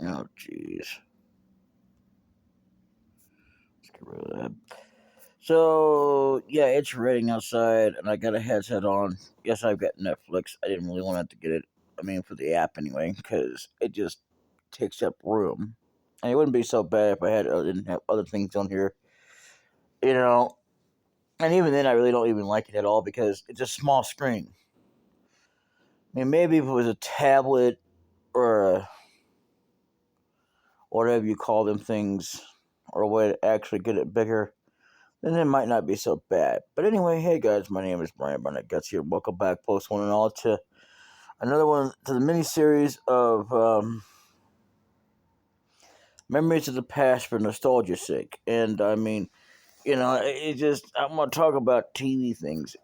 Oh, jeez. Let's get rid of that. So, yeah, it's raining outside, and I got a headset on. Yes, I've got Netflix. I didn't really want to get it. I mean, for the app anyway, because it just takes up room. And it wouldn't be so bad if didn't have other things on here, you know. And even then, I really don't even like it at all because it's a small screen. I mean, maybe if it was a tablet or whatever you call them things, or a way to actually get it bigger, then it might not be so bad. But anyway, hey guys, my name is Brian Barnett Guts here. Welcome back, post one and all, to another one to the mini series of memories of the past for nostalgia's sake. And I mean, it just I'm gonna talk about TV things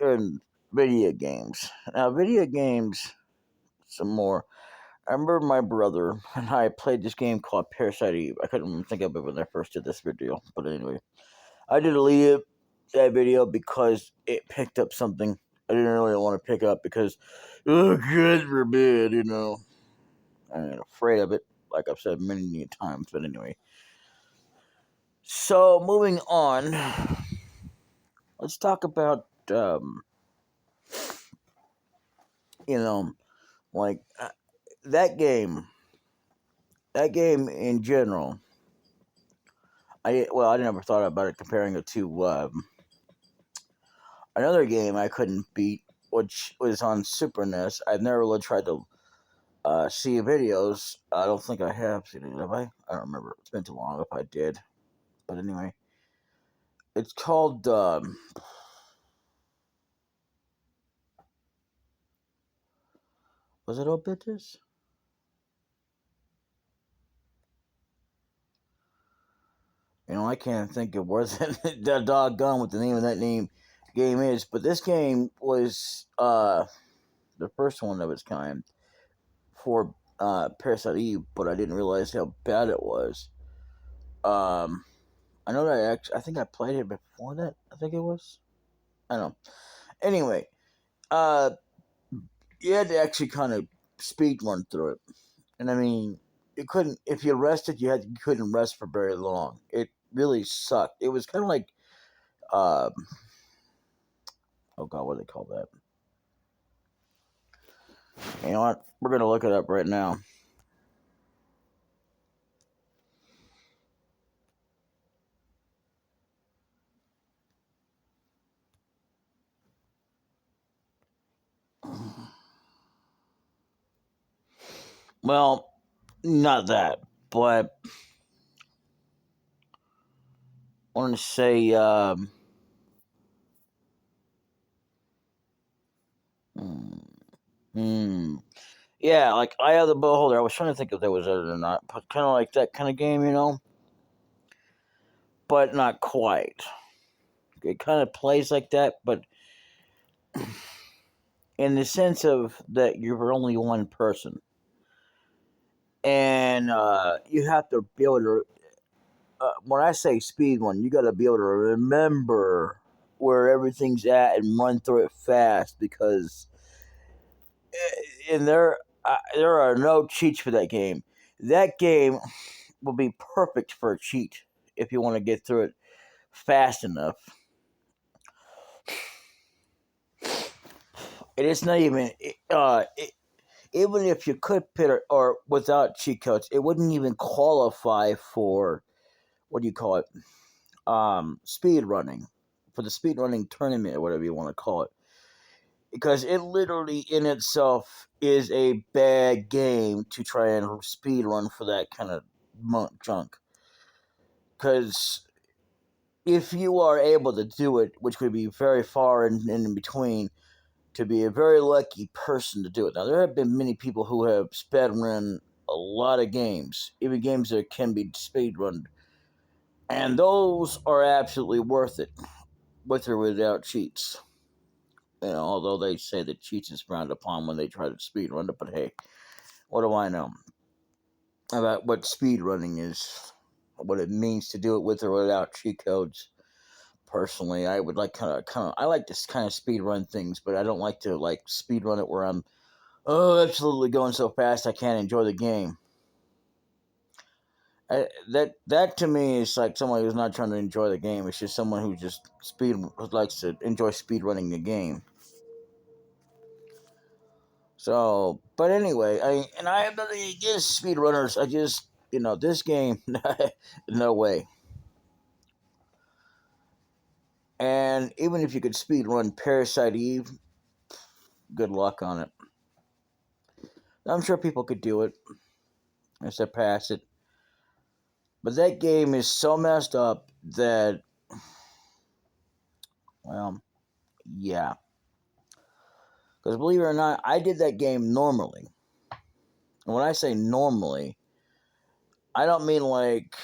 and video games. Now, video games, some more. I remember my brother and I played this game called Parasite Eve. I couldn't even think of it when I first did this video, but anyway, I deleted that video because it picked up something I didn't really want to pick up because, oh, God forbid, I'm afraid of it, like I've said many times, but anyway. So, moving on, let's talk about, you know, like that game, that game in general. I never thought about it comparing it to another game I couldn't beat, which was on Super NES. I've never really tried to see videos. I don't think I have seen it. Have I? I don't remember. It's been too long if I did. But anyway, it's called. Was it Obitus? I can't think of where the doggone what the name of that game is. But this game was the first one of its kind for Parasite Eve, but I didn't realize how bad it was. Um, I know that I think I played it before that. I think it was. I don't know. Anyway, uh, you had to actually kind of speed run through it, and I mean, you couldn't if you rested, you couldn't rest for very long. It really sucked. It was kind of like, um, oh god, what do they call that? You know what? We're gonna look it up right now. Well, not that, but I want to say, hmm, hmm. Yeah, like Eye of the Beholder. I was trying to think if there was other or not, but kind of like that kind of game, but not quite. It kind of plays like that, but in the sense of that you're only one person, and you have to be able to. When I say speed one, you got to be able to remember where everything's at and run through it fast because there are no cheats for that game. That game will be perfect for a cheat if you want to get through it fast enough. It is not even even if you could pit it or without cheat codes, it wouldn't even qualify for what do you call it? Speed running for the speed running tournament or whatever you want to call it, because it literally in itself is a bad game to try and speed run for that kind of junk. Because if you are able to do it, which could be very far in between, to be a very lucky person to do it. Now, there have been many people who have sped run a lot of games, even games that can be speed run, and those are absolutely worth it, with or without cheats. Although they say that cheats is frowned upon when they try to speed run it, but hey, what do I know about what speed running is, what it means to do it with or without cheat codes? Personally, I would like I like to kind of speed run things, but I don't like to speed run it where I'm absolutely going so fast I can't enjoy the game. That to me is like someone who's not trying to enjoy the game. It's just someone who just who likes to enjoy speed running the game. So, but anyway, I have nothing against speedrunners. I just, this game, no way. And even if you could speed run Parasite Eve, good luck on it. I'm sure people could do it and surpass it. But that game is so messed up that, well, yeah. Because believe it or not, I did that game normally. And when I say normally, I don't mean like,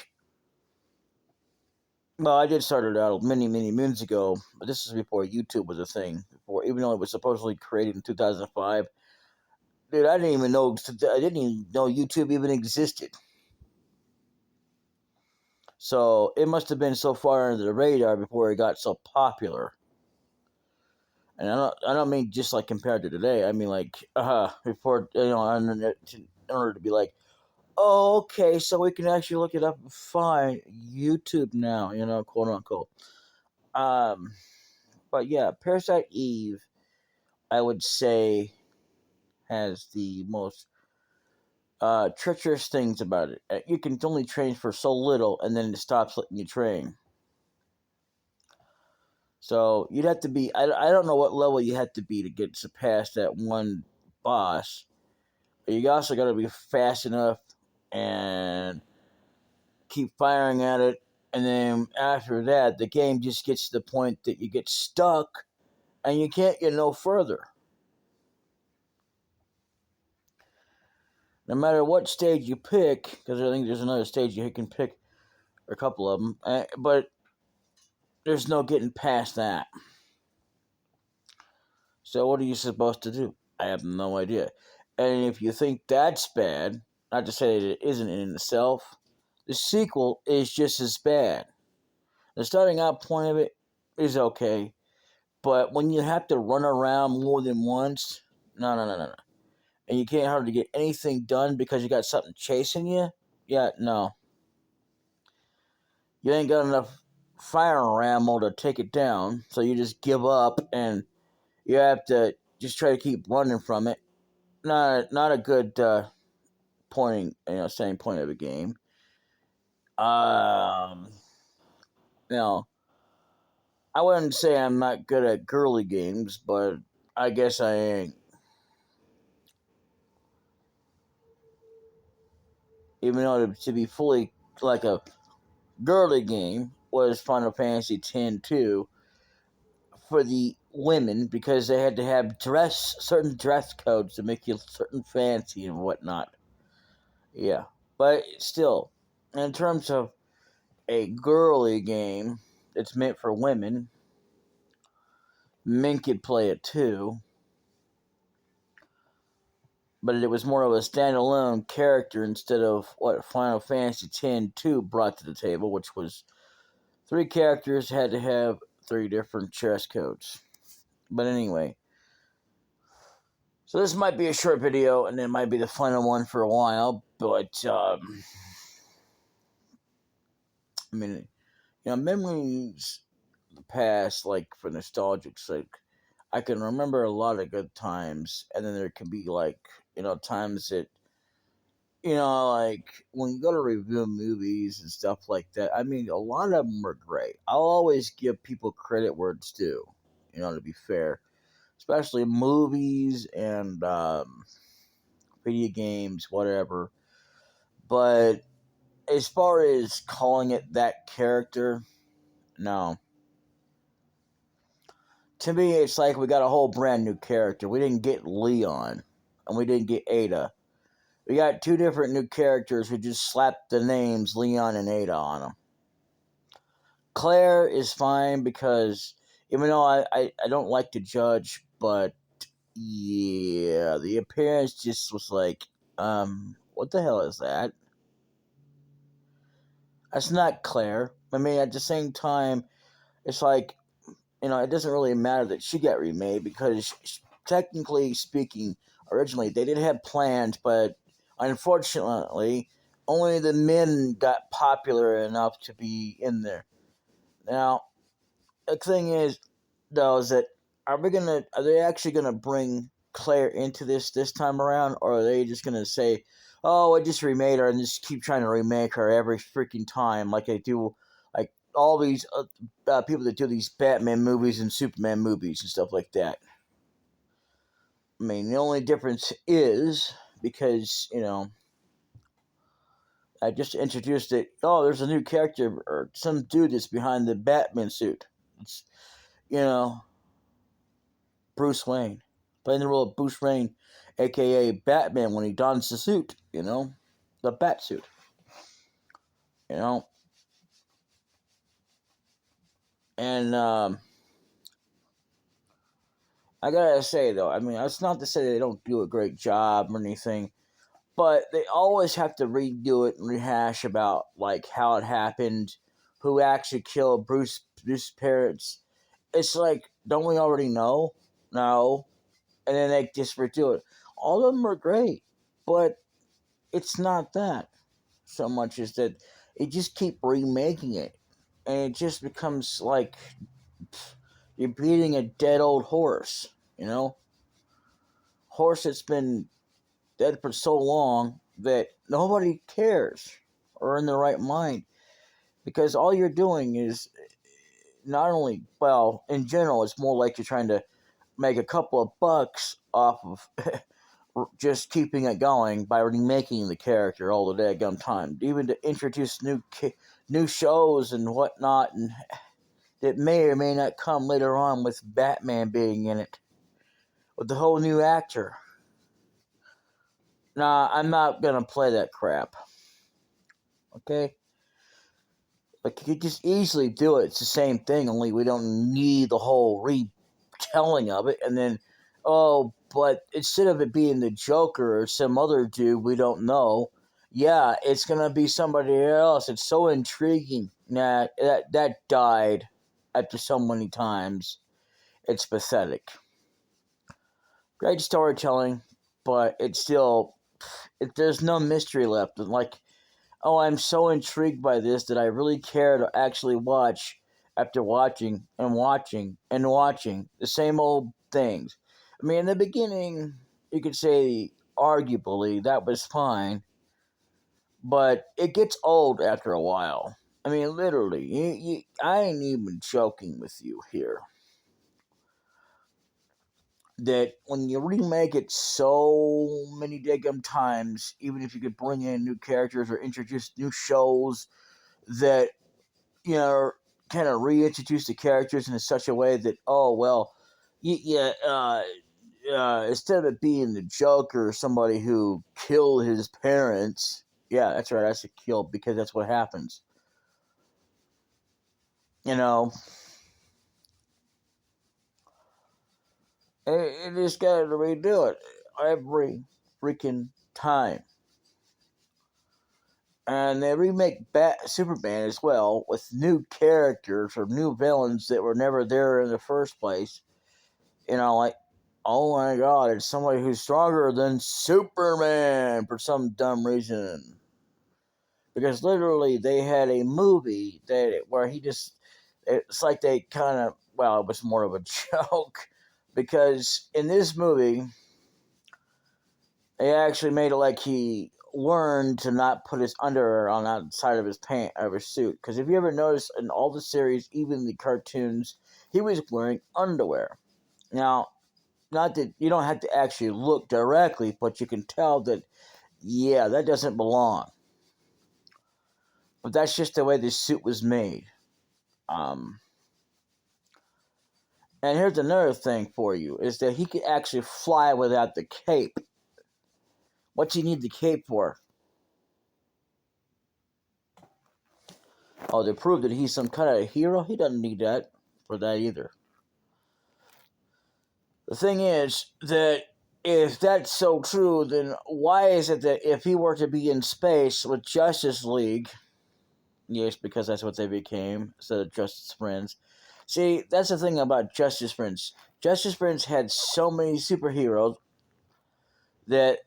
well, I did start it out many, many moons ago, but this is before YouTube was a thing. Before, even though it was supposedly created in 2005, dude, I didn't even know YouTube even existed. So it must have been so far under the radar before it got so popular. And I don't mean just like compared to today. I mean like before, in order to be like, oh, okay, so we can actually look it up and find YouTube now, quote unquote. But yeah, Parasite Eve, I would say, has the most treacherous things about it. You can only train for so little, and then it stops letting you train. So you'd have to be. I don't know what level you have to be to get past that one boss. But you also got to be fast enough and keep firing at it. And then after that, the game just gets to the point that you get stuck and you can't get no further. No matter what stage you pick, because I think there's another stage you can pick, or a couple of them, but there's no getting past that. So what are you supposed to do? I have no idea. And if you think that's bad, not to say that it isn't in itself, the sequel is just as bad. The starting out point of it is okay, but when you have to run around more than once, no. And you can't hardly get anything done because you got something chasing you, yeah, no. You ain't got enough fire ammo to take it down, so you just give up and you have to just try to keep running from it. Not a good standing point of a game. Um, you know, I wouldn't say I'm not good at girly games, but I guess I ain't. Even though to be fully like a girly game was Final Fantasy X-2 for the women because they had to have certain dress codes to make you certain fancy and whatnot. Yeah, but still, in terms of a girly game that's meant for women, men could play it too. But it was more of a standalone character instead of what Final Fantasy X-2 brought to the table, which was 3 characters had to have 3 different dress codes. But anyway, so this might be a short video, and it might be the final one for a while. But I mean, memories of the past, like for nostalgic sake, I can remember a lot of good times, and then there can be like times that like when you go to review movies and stuff like that. I mean, a lot of them are great. I'll always give people credit where it's due. To be fair, especially movies and video games, whatever. But as far as calling it that character, no. To me, it's like we got a whole brand new character. We didn't get Leon, and we didn't get Ada. We got 2 different new characters who just slapped the names Leon and Ada on them. Claire is fine because even though I don't like to judge, but yeah, the appearance just was like, what the hell is that? That's not Claire. I mean, at the same time, it's like, it doesn't really matter that she got remade because technically speaking, originally they did have plans, but unfortunately, only the men got popular enough to be in there. Now, the thing is, though, is that are they actually gonna bring Claire into this time around, or are they just gonna say, "Oh, I just remade her," and just keep trying to remake her every freaking time, like they do, like all these people that do these Batman movies and Superman movies and stuff like that. I mean, the only difference is because I just introduced it. Oh, there's a new character or some dude that's behind the Batman suit. It's you know Bruce Wayne playing the role of Bruce Wayne, aka Batman, when he dons the suit. The bat suit. You know, and I gotta say though, I mean, that's not to say they don't do a great job or anything, but they always have to redo it and rehash about like how it happened, who actually killed Bruce's parents. It's like, don't we already know? No, and then they just redo it. All of them are great, but it's not that so much as that they just keep remaking it, and it just becomes like you're beating a dead old horse. You know, horse that's been dead for so long that nobody cares or in their right mind, because all you're doing is not only, well, in general, it's more like you're trying to make a couple of bucks off of just keeping it going by remaking the character all the daggum time, even to introduce new shows and whatnot, and that may or may not come later on with Batman being in it with the whole new actor. Nah, I'm not gonna play that crap. Okay, like you could just easily do it. It's the same thing, only we don't need the whole retelling of it, and then but instead of it being the Joker or some other dude we don't know, yeah, it's gonna be somebody else. It's so intriguing. Nah, that died after so many times. It's pathetic. Great storytelling, but it's still there's no mystery left. Like, oh, I'm so intrigued by this that I really care to actually watch after watching and watching and watching the same old things. I mean, in the beginning, you could say arguably that was fine, but it gets old after a while. I mean, literally, I ain't even joking with you here. That when you remake it so many daggum times, even if you could bring in new characters or introduce new shows that kind of reintroduce the characters in such a way that, oh well, yeah, instead of it being the Joker or somebody who killed his parents, yeah, that's right, I said killed because that's what happens. You know, it just got to redo it every freaking time. And they remake Superman as well with new characters or new villains that were never there in the first place. Like, oh my god, it's somebody who's stronger than Superman for some dumb reason. Because literally, they had a movie where it's like they kind of, well, it was more of a joke. Because in this movie, they actually made it like he learned to not put his underwear on the outside of his suit. Because if you ever notice in all the series, even the cartoons, he was wearing underwear. Now, not that you don't have to actually look directly, but you can tell that, yeah, that doesn't belong. But that's just the way the suit was made. Um, and here's another thing for you, is that he could actually fly without the cape. What do you need the cape for? Oh, to prove that he's some kind of hero? He doesn't need that for that either. The thing is that if that's so true, then why is it that if he were to be in space with Justice League, yes, because that's what they became instead of Justice Friends. See, that's the thing about Justice Friends. Justice Friends had so many superheroes that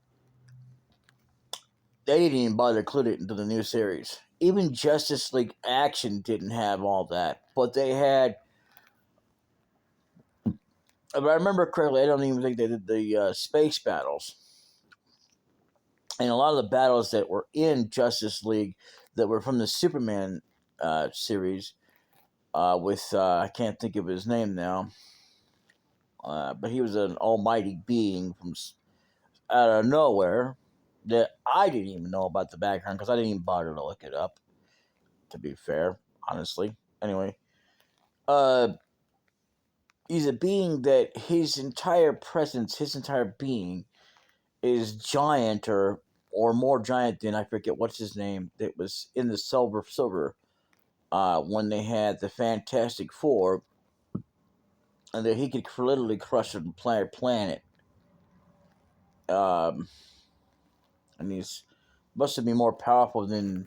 they didn't even bother to include it into the new series. Even Justice League Action didn't have all that, but they had. If I remember correctly, I don't even think they did the space battles. And a lot of the battles that were in Justice League that were from the Superman series with I can't think of his name now, but he was an almighty being from out of nowhere that I didn't even know about the background because I didn't even bother to look it up. To be fair, honestly. Anyway, uh, he's a being that his entire presence, his entire being, is giant or more giant than I forget what's his name that was in the Silver when they had the Fantastic Four, and that he could literally crush an entire planet. Um, and he's must have been more powerful than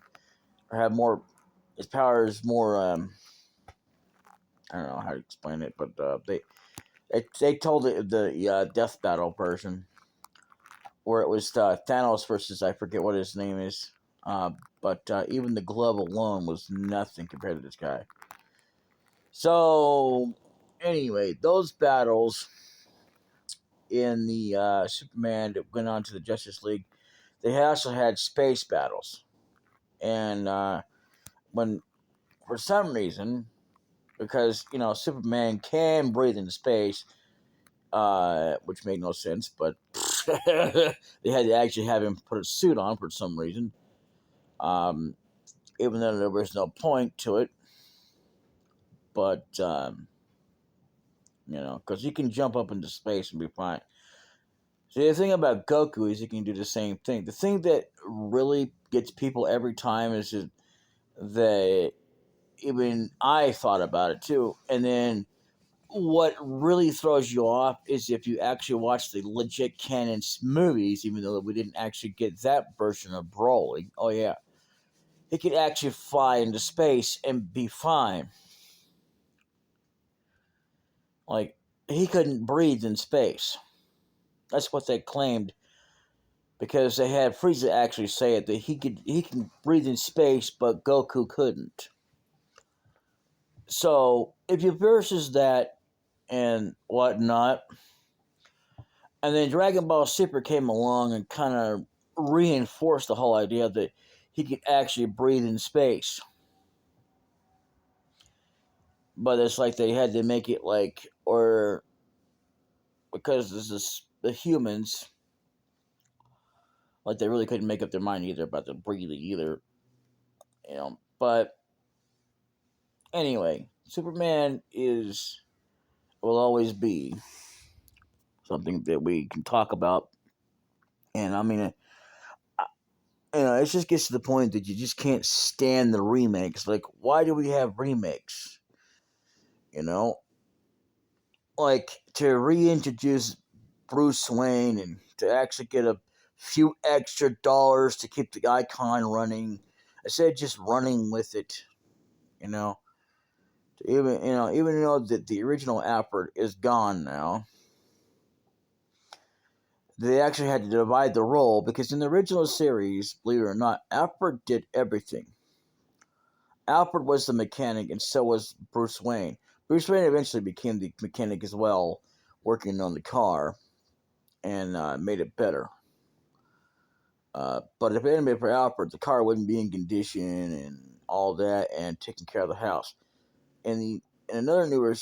or have more. His power is more. I don't know how to explain it, but they told the Death Battle version where it was Thanos versus I forget what his name is. But even the glove alone was nothing compared to this guy. So anyway, those battles in the Superman that went on to the Justice League, they also had space battles, and when for some reason, because Superman can breathe in space, which made no sense, but they had to actually have him put a suit on for some reason. Um, Even though there was no point to it, but because he can jump up into space and be fine. See, the thing about Goku is he can do the same thing. The thing that really gets people every time is that even I thought about it too, and then what really throws you off is if you actually watch the legit canon movies, even though we didn't actually get that version of Broly. Oh yeah, he could actually fly into space and be fine. Like he couldn't breathe in space. That's what they claimed because they had Frieza actually say it that he can breathe in space, but Goku couldn't. So if you versus that and whatnot, and then Dragon Ball Super came along and kind of reinforced the whole idea that he could actually breathe in space. But it's like they had to make it like, or because this is the humans, like they really couldn't make up their mind either about the breathing either, But anyway, Superman will always be something that we can talk about, and I mean, it just gets to the point that you just can't stand the remakes. Like, why do we have remakes? You know, like to reintroduce Bruce Wayne and to actually get a few extra dollars to keep the icon running, instead of just running with it. You know, even though that the original Alfred is gone now, they actually had to divide the role because in the original series, believe it or not, Alfred did everything. Alfred was the mechanic, and so was Bruce Wayne. Bruce Wayne eventually became the mechanic as well, working on the car and made it better. But if it hadn't been for Alfred, the car wouldn't be in condition and all that, and taking care of the house. In another newer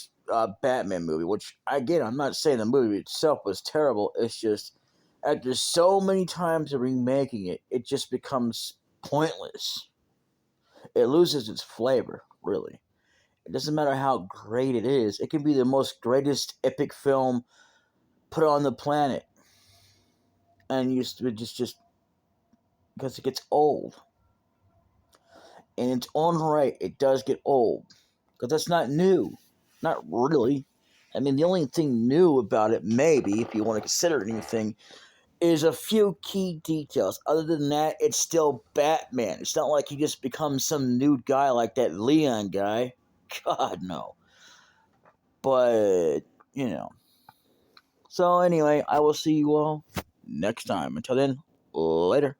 Batman movie, which again, I'm not saying the movie itself was terrible. It's just after so many times of remaking it, it just becomes pointless. It loses its flavor, really. It doesn't matter how great it is. It can be the most greatest epic film put on the planet, and just because it gets old. In its own right, it does get old because that's not new, not really. I mean, the only thing new about it, maybe if you want to consider anything, is a few key details. Other than that, it's still Batman. It's not like he just becomes some new guy like that Leon guy. God, no. But, you know. So, anyway, I will see you all next time. Until then, later.